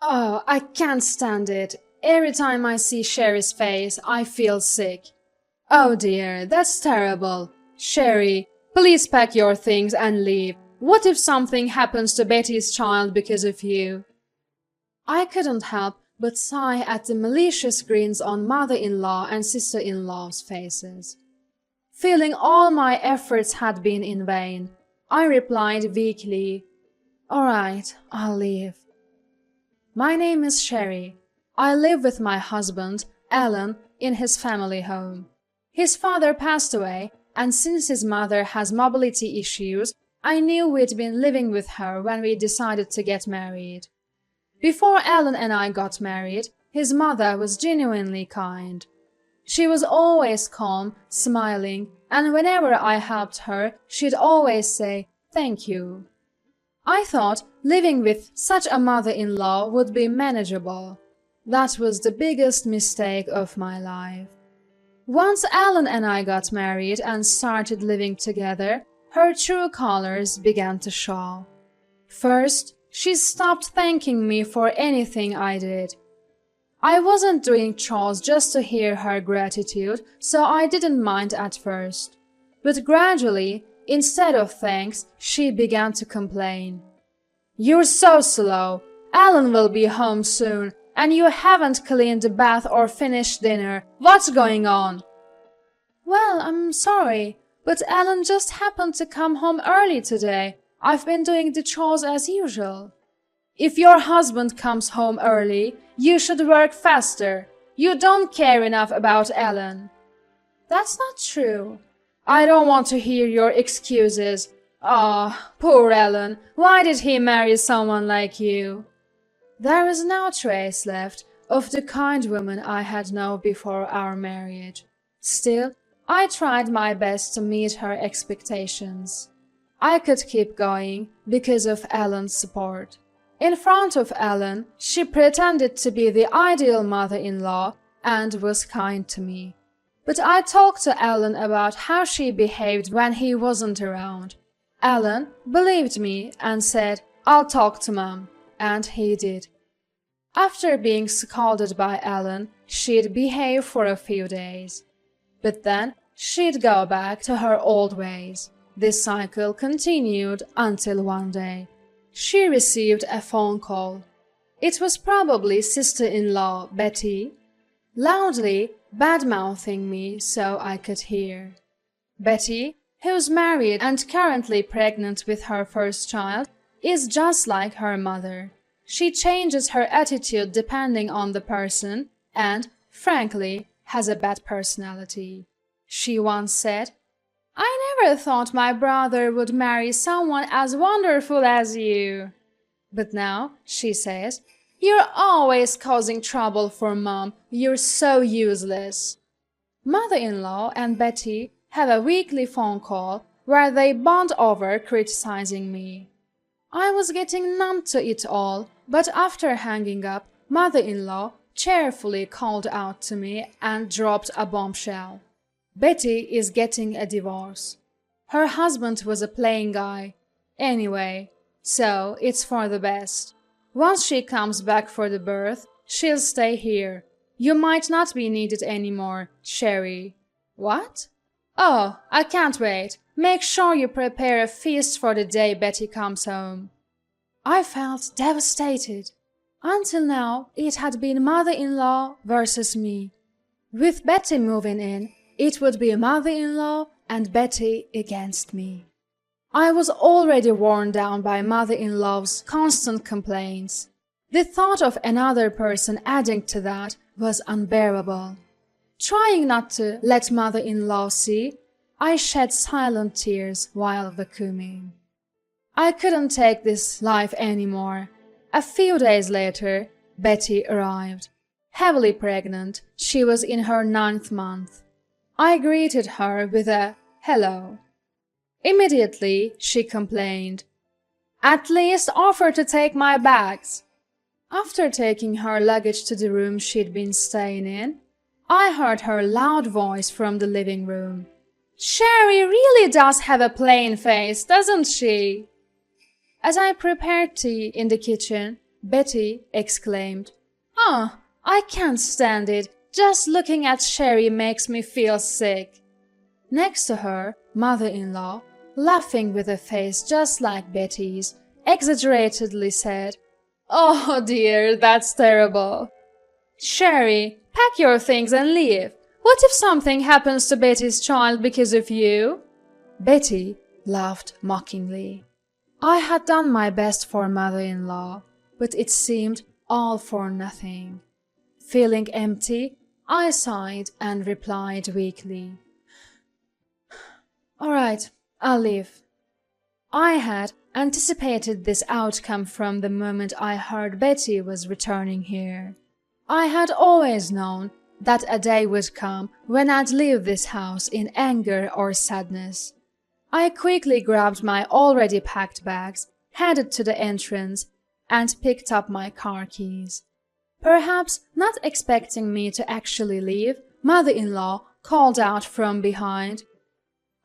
Oh, I can't stand it. Every time I see Sherry's face, I feel sick. Oh dear, that's terrible. Sherry, please pack your things and leave. What if something happens to Betty's child because of you? I couldn't help but sigh at the malicious grins on mother-in-law and sister-in-law's faces. Feeling all my efforts had been in vain, I replied weakly, "All right, I'll leave." My name is Sherry. I live with my husband, Alan, in his family home. His father passed away, and since his mother has mobility issues, I knew we'd been living with her when we decided to get married. Before Alan and I got married, his mother was genuinely kind. She was always calm, smiling, and whenever I helped her, she'd always say, "Thank you." I thought living with such a mother-in-law would be manageable. That was the biggest mistake of my life. Once Alan and I got married and started living together, her true colors began to show. First, she stopped thanking me for anything I did. I wasn't doing chores just to hear her gratitude, so I didn't mind at first. But gradually, instead of thanks, she began to complain. "You're so slow. Alan will be home soon, and you haven't cleaned the bath or finished dinner. What's going on?" "Well, I'm sorry, but Alan just happened to come home early today. I've been doing the chores as usual." "If your husband comes home early, you should work faster. You don't care enough about Alan." "That's not true." "I don't want to hear your excuses. Ah, poor Alan. Why did he marry someone like you?" There was no trace left of the kind woman I had known before our marriage. Still, I tried my best to meet her expectations. I could keep going because of Alan's support. In front of Alan, she pretended to be the ideal mother-in-law and was kind to me. But I talked to Alan about how she behaved when he wasn't around. Alan believed me and said, "I'll talk to Mom," and he did. After being scolded by Alan, she'd behave for a few days. But then she'd go back to her old ways. This cycle continued until one day she received a phone call. It was probably sister-in-law Betty, loudly bad-mouthing me so I could hear. Betty, who's married and currently pregnant with her first child, is just like her mother. She changes her attitude depending on the person and, frankly, has a bad personality. She once said, "I never thought my brother would marry someone as wonderful as you." But now, she says, "You're always causing trouble for Mom. You're so useless." Mother-in-law and Betty have a weekly phone call where they bond over criticizing me. I was getting numb to it all, but after hanging up, mother-in-law cheerfully called out to me and dropped a bombshell. Betty is getting a divorce. Her husband was a plain guy. Anyway, so it's for the best. Once she comes back for the birth, she'll stay here. You might not be needed anymore, Sherry. What? Oh, I can't wait. Make sure you prepare a feast for the day Betty comes home. I felt devastated. Until now, it had been mother-in-law versus me. With Betty moving in, it would be mother-in-law and Betty against me. I was already worn down by mother-in-law's constant complaints. The thought of another person adding to that was unbearable. Trying not to let mother-in-law see, I shed silent tears while vacuuming. I couldn't take this life anymore. A few days later, Betty arrived. Heavily pregnant, she was in her 9th month. I greeted her with a hello. Immediately, she complained, "At least offer to take my bags." After taking her luggage to the room she'd been staying in, I heard her loud voice from the living room. "Sherry really does have a plain face, doesn't she?" As I prepared tea in the kitchen, Betty exclaimed. "Oh, I can't stand it. Just looking at Sherry makes me feel sick." Next to her, mother-in-law, laughing with a face just like Betty's, exaggeratedly said, "Oh dear, that's terrible. Sherry, pack your things and leave. What if something happens to Betty's child because of you?" Betty laughed mockingly. I had done my best for mother-in-law, but it seemed all for nothing. Feeling empty, I sighed and replied weakly, "All right, I'll leave." I had anticipated this outcome from the moment I heard Betty was returning here. I had always known that a day would come when I'd leave this house in anger or sadness. I quickly grabbed my already packed bags, headed to the entrance, and picked up my car keys. Perhaps not expecting me to actually leave, mother-in-law called out from behind,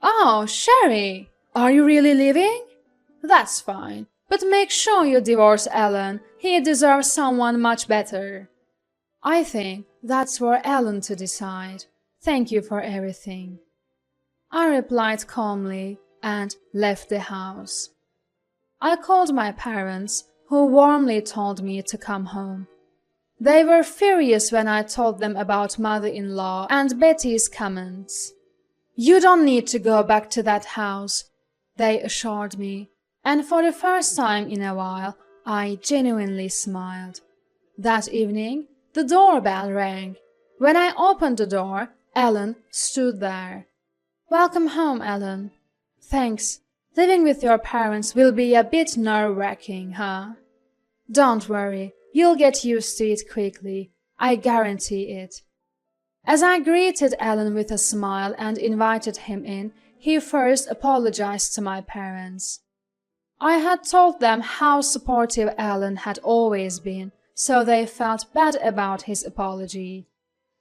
"Oh, Sherry, are you really leaving? That's fine, but make sure you divorce Alan. He deserves someone much better." I think that's for Alan to decide. Thank you for everything. I replied calmly and left the house. I called my parents, who warmly told me to come home. They were furious when I told them about mother-in-law and Betty's comments. "You don't need to go back to that house," they assured me, and for the first time in a while, I genuinely smiled. That evening, the doorbell rang. When I opened the door, Alan stood there. "Welcome home, Alan." "Thanks. Living with your parents will be a bit nerve-wracking, huh?" "Don't worry. You'll get used to it quickly. I guarantee it." As I greeted Alan with a smile and invited him in, he first apologized to my parents. I had told them how supportive Alan had always been, so they felt bad about his apology.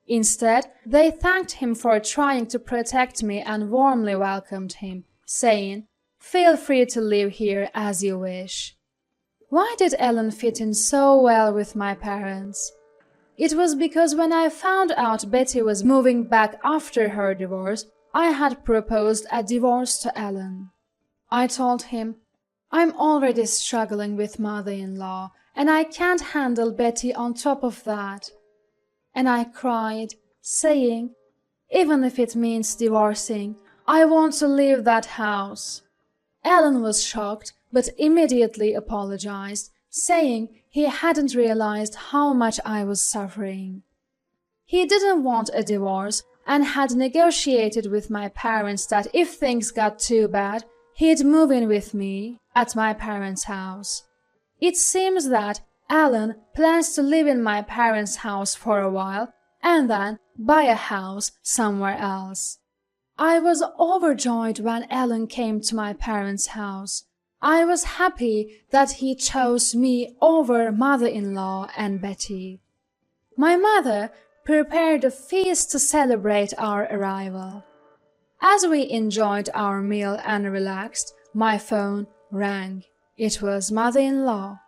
Instead, they thanked him for trying to protect me and warmly welcomed him, saying, "Feel free to live here as you wish." Why did Alan fit in so well with my parents? It was because when I found out Betty was moving back after her divorce, I had proposed a divorce to Alan. I told him, "I'm already struggling with mother-in-law, and I can't handle Betty on top of that." And I cried, saying, "Even if it means divorcing, I want to leave that house." Alan was shocked, but immediately apologized, saying he hadn't realized how much I was suffering. He didn't want a divorce and had negotiated with my parents that if things got too bad, he'd move in with me at my parents' house. It seems that Alan plans to live in my parents' house for a while and then buy a house somewhere else. I was overjoyed when Alan came to my parents' house. I was happy that he chose me over mother-in-law and Betty. My mother prepared a feast to celebrate our arrival. As we enjoyed our meal and relaxed, my phone rang. It was mother-in-law.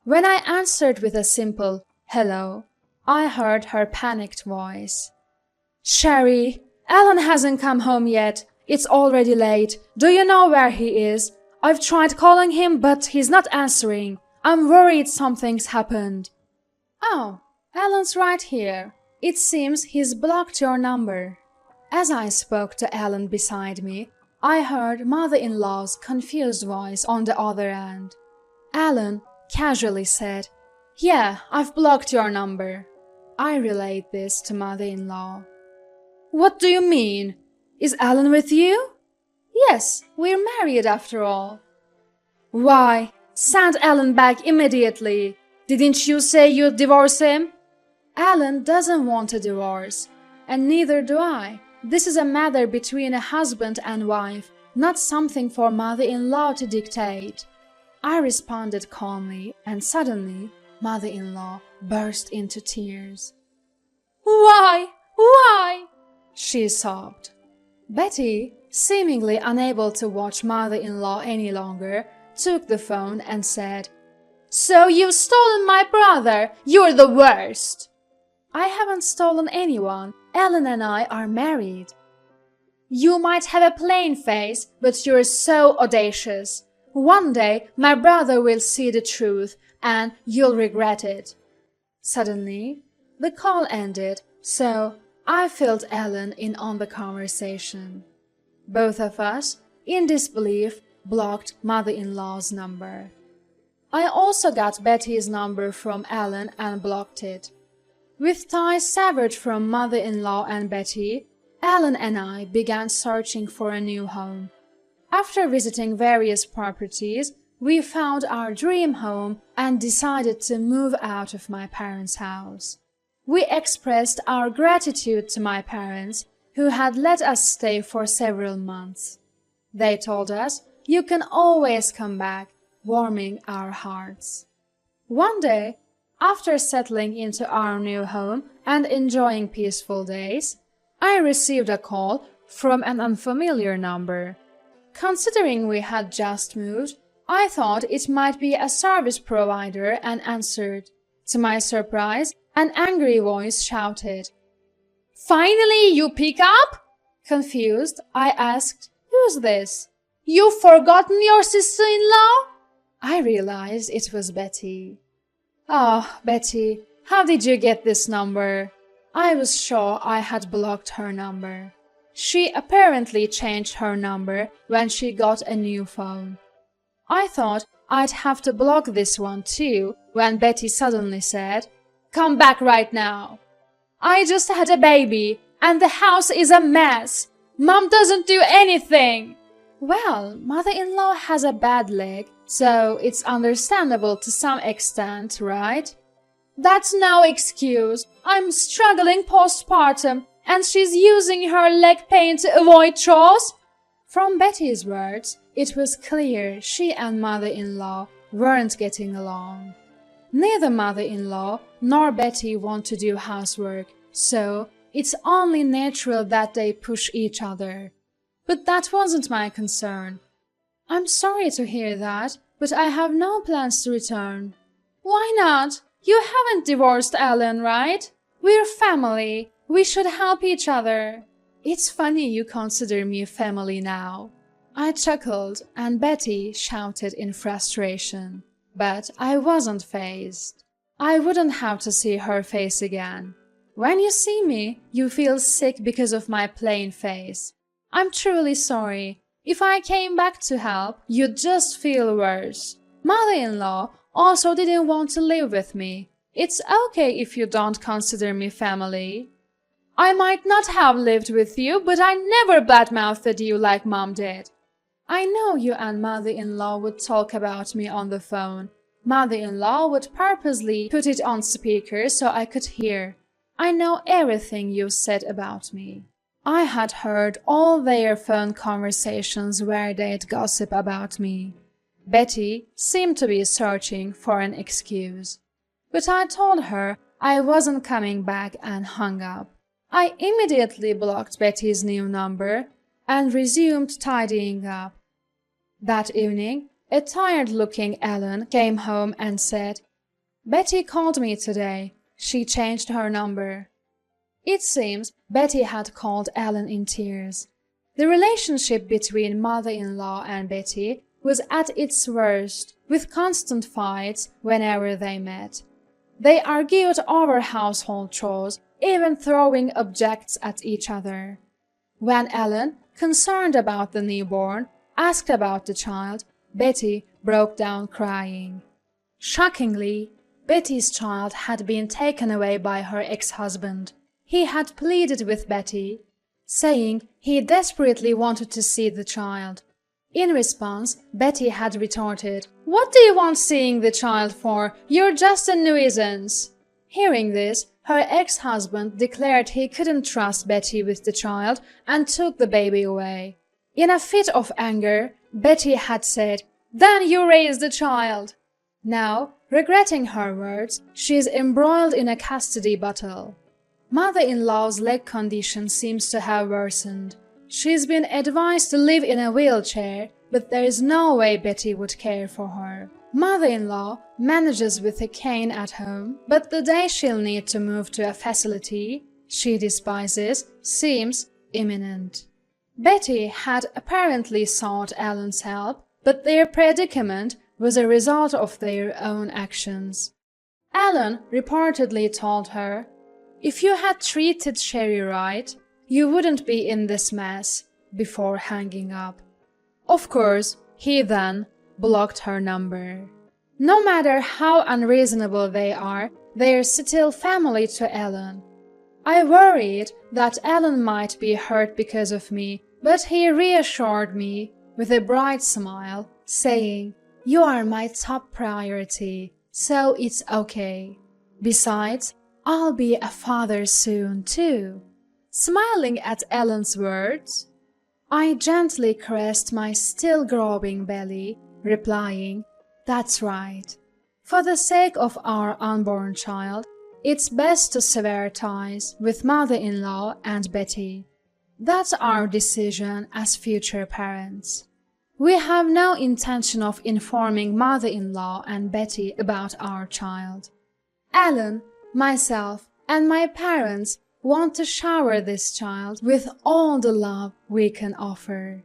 When I answered with a simple "hello," I heard her panicked voice. "Sherry, Alan hasn't come home yet. It's already late. Do you know where he is? I've tried calling him, but he's not answering. I'm worried something's happened." "Oh, Alan's right here. It seems he's blocked your number." As I spoke to Alan beside me, I heard mother-in-law's confused voice on the other end. Alan casually said, "Yeah, I've blocked your number." I relayed this to mother-in-law. "What do you mean? Is Alan with you?" "Yes, we're married after all." "Why, send Alan back immediately. Didn't you say you'd divorce him?" "Alan doesn't want a divorce, and neither do I. This is a matter between a husband and wife, not something for mother-in-law to dictate." I responded calmly, and suddenly mother-in-law burst into tears. "Why? Why?" she sobbed. Betty, seemingly unable to watch mother-in-law any longer, took the phone and said, So you've stolen my brother! You're the worst! I haven't stolen anyone. Ellen and I are married. You might have a plain face, but you're so audacious. One day my brother will see the truth, and you'll regret it. Suddenly, the call ended, so I filled Ellen in on the conversation. Both of us, in disbelief, blocked mother-in-law's number. I also got Betty's number from Ellen and blocked it. With ties severed from mother-in-law and Betty, Ellen and I began searching for a new home. After visiting various properties, we found our dream home and decided to move out of my parents' house. We expressed our gratitude to my parents, who had let us stay for several months. They told us, "You can always come back," warming our hearts. One day, after settling into our new home and enjoying peaceful days, I received a call from an unfamiliar number. Considering we had just moved, I thought it might be a service provider and answered. To my surprise, an angry voice shouted, "Finally you pick up?" Confused, I asked, "Who's this?" "You've forgotten your sister-in-law?" I realized it was Betty. "Oh, Betty, how did you get this number?" I was sure I had blocked her number. She apparently changed her number when she got a new phone. I thought I'd have to block this one too when Betty suddenly said, "Come back right now. I just had a baby and the house is a mess. Mom doesn't do anything." Well, mother-in-law has a bad leg, so it's understandable to some extent, right? "That's no excuse. I'm struggling postpartum and she's using her leg pain to avoid chores." From Betty's words, it was clear she and mother-in-law weren't getting along. Neither mother-in-law nor Betty want to do housework, so it's only natural that they push each other. But that wasn't my concern. "I'm sorry to hear that, but I have no plans to return." "Why not? You haven't divorced Ellen, right? We're family. We should help each other." "It's funny you consider me family now." I chuckled and Betty shouted in frustration. But I wasn't fazed. I wouldn't have to see her face again. "When you see me, you feel sick because of my plain face. I'm truly sorry. If I came back to help, you'd just feel worse. Mother-in-law also didn't want to live with me. It's okay if you don't consider me family." "I might not have lived with you, but I never badmouthed you like Mom did." "I know you and mother-in-law would talk about me on the phone. Mother-in-law would purposely put it on speaker so I could hear. I know everything you said about me." I had heard all their phone conversations where they'd gossip about me. Betty seemed to be searching for an excuse. But I told her I wasn't coming back and hung up. I immediately blocked Betty's new number and resumed tidying up. That evening, a tired-looking Ellen came home and said, "Betty called me today. She changed her number." It seems Betty had called Ellen in tears. The relationship between mother-in-law and Betty was at its worst, with constant fights whenever they met. They argued over household chores, even throwing objects at each other. When Ellen, concerned about the newborn, asked about the child, Betty broke down crying. Shockingly, Betty's child had been taken away by her ex-husband. He had pleaded with Betty, saying he desperately wanted to see the child. In response, Betty had retorted, "What do you want seeing the child for? You're just a nuisance." Hearing this, her ex-husband declared he couldn't trust Betty with the child and took the baby away. In a fit of anger, Betty had said, "Then you raise the child." Now, regretting her words, she is embroiled in a custody battle. Mother-in-law's leg condition seems to have worsened. She's been advised to live in a wheelchair, but there is no way Betty would care for her. Mother-in-law manages with a cane at home, but the day she'll need to move to a facility she despises seems imminent. Betty had apparently sought Alan's help, but their predicament was a result of their own actions. Alan reportedly told her, "If you had treated Sherry right, you wouldn't be in this mess," before hanging up. Of course, he then blocked her number. No matter how unreasonable they are, they're still family to Alan. I worried that Alan might be hurt because of me, but he reassured me with a bright smile, saying, "You are my top priority, so it's okay. Besides, I'll be a father soon, too." Smiling at Alan's words, I gently caressed my still growing belly, replying, "That's right. For the sake of our unborn child, it's best to sever ties with mother-in-law and Betty. That's our decision as future parents. We have no intention of informing mother-in-law and Betty about our child. Alan, myself, and my parents want to shower this child with all the love we can offer."